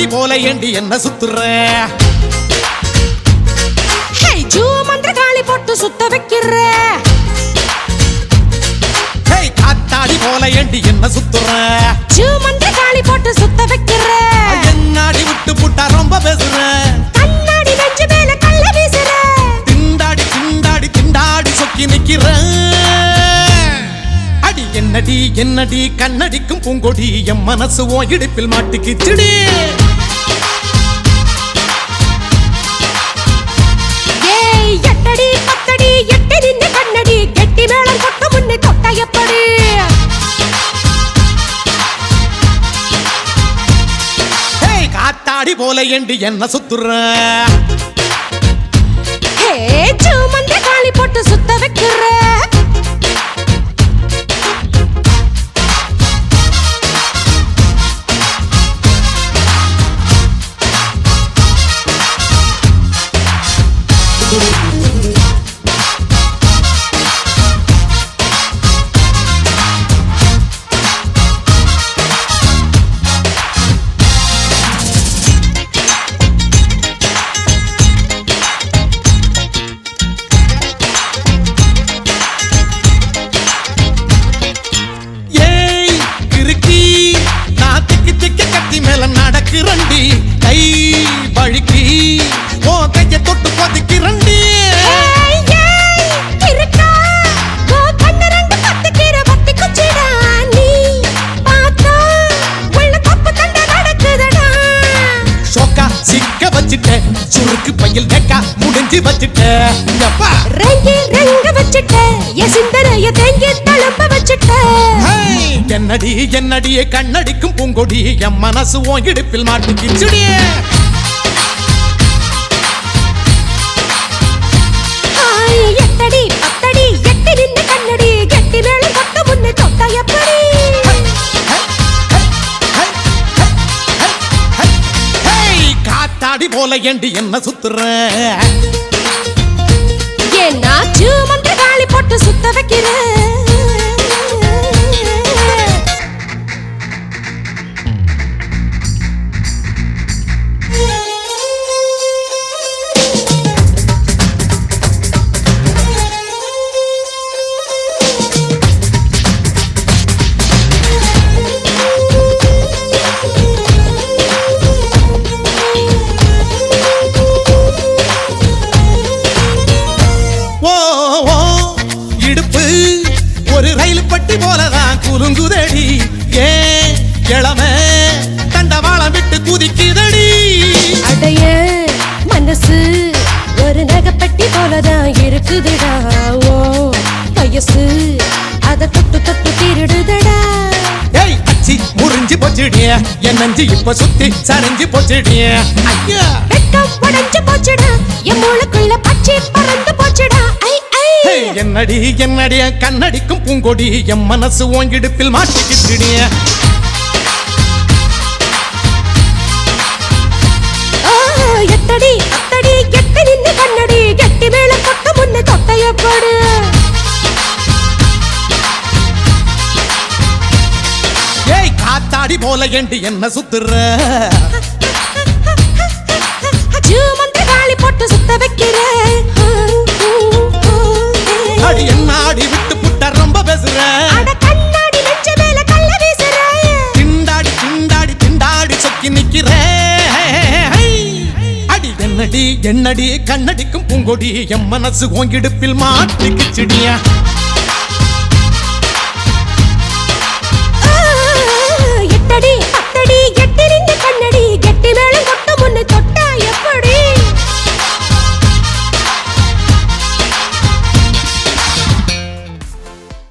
காத்தாடி போல ஏண்டி என்ன சுத்துற மந்திர காளி போட்டு சுத்த வைக்கிற காத்தாடி போல ஏண்டி என்ன சுத்துற மந்திர காளி போட்டு சுத்த வைக்கிற என்னாடி விட்டு புட்டா ரொம்ப பேசுற கண்ணாடி நெஞ்சு மேல கள்ள வீசுற திண்டாடி திண்டாடி திண்டாடி சொக்கி நிக்கிற அடி என்னடி என்னடி கண்ணடிக்கும் பூங்கொடி என் மனசு ஓ இடுப்பில் மாட்டுக்கிச்சுடி எட்டடி பத்தடி எட்டி நின்று கண்ணடி கெட்டி மேளம் கொட்ட முன்னே தொட்ட எப்படி காத்தாடி போல ஏண்டி என்ன சுத்துற மந்திர காளி போட்டு சுத்த வைக்கிற நடக்கிறண்டி கை பழுக்கி ஓ கைய தொட்டு கொதிக்கிறண்டி சோக்கா சிக்க வச்சுட்ட சுருக்கு பையில் டேக்கா முடிஞ்சு வச்சுட்ட ரெங்கி ரெங்க வச்சுட்ட என் சிந்தனைய தேங்கி தளம்ப வச்சுட்ட என்னடி என்னடியே கண்ணடிக்கும் பூங்கொடி என் மனசு ஓ இடுப்பில் மாட்டுக்கிச்சுடி எட்டடி பத்தடி எட்டி நின்று கண்ணடி கெட்டி மேளம் கொட்ட முன்னே தொட்ட எப்படி காத்தாடி போல ஏண்டி என்ன சுத்துற ஏன்னா மந்திர காளி போட்டு சுத்த வைக்கிற ஒரு ரயில் பட்டி போலதான் குலுங்குதடி ஏன் கிழமை தண்டவாளம் விட்டு குதிக்குதடி அடைய மனசு ஒரு நகைப்பட்டி போலதான் இருக்குதுடா ஓ வயசு அத தொட்டு தொட்டு திருடுதடா ஏய் அச்சி முறிஞ்சு போச்சுடிய என் நஞ்சு இப்ப சுத்தி சரிஞ்சு போச்சுடிய ஐயா வெட்கம் உடைஞ்சு போச்சுடா என் மூளைக்குள்ள பச்சை பறந்து போச்சுடா என்னடி என்னடிய கண்ணடிக்கும் பூங்கொடி என் மனசு ஓன் இடுப்பில் மாட்டிக்கிட்டுடிய எட்டடி அத்தடி எட்டி நின்று கண்ணடி கெட்டி மேல கொட்ட முன்னே தொட்ட எப்படி ஏய் காத்தாடி போல ஏண்டி என்ன சுத்துற மந்திர காளி போட்டு சுத்த வைக்கிற அடி என்னாடி விட்டு புட்ட ரொம்ப பேசுற கண்ணாடி நெஞ்சு மேல கள்ள வீசுற திண்டாடி திண்டாடி திண்டாடி சொக்கி நிக்கிற அடி என்னடி என்னடி கண்ணடிக்கும் பூங்கொடி என் மனசு ஓங்கிடுப்பில் மாட்டிக்கிச்சுடியா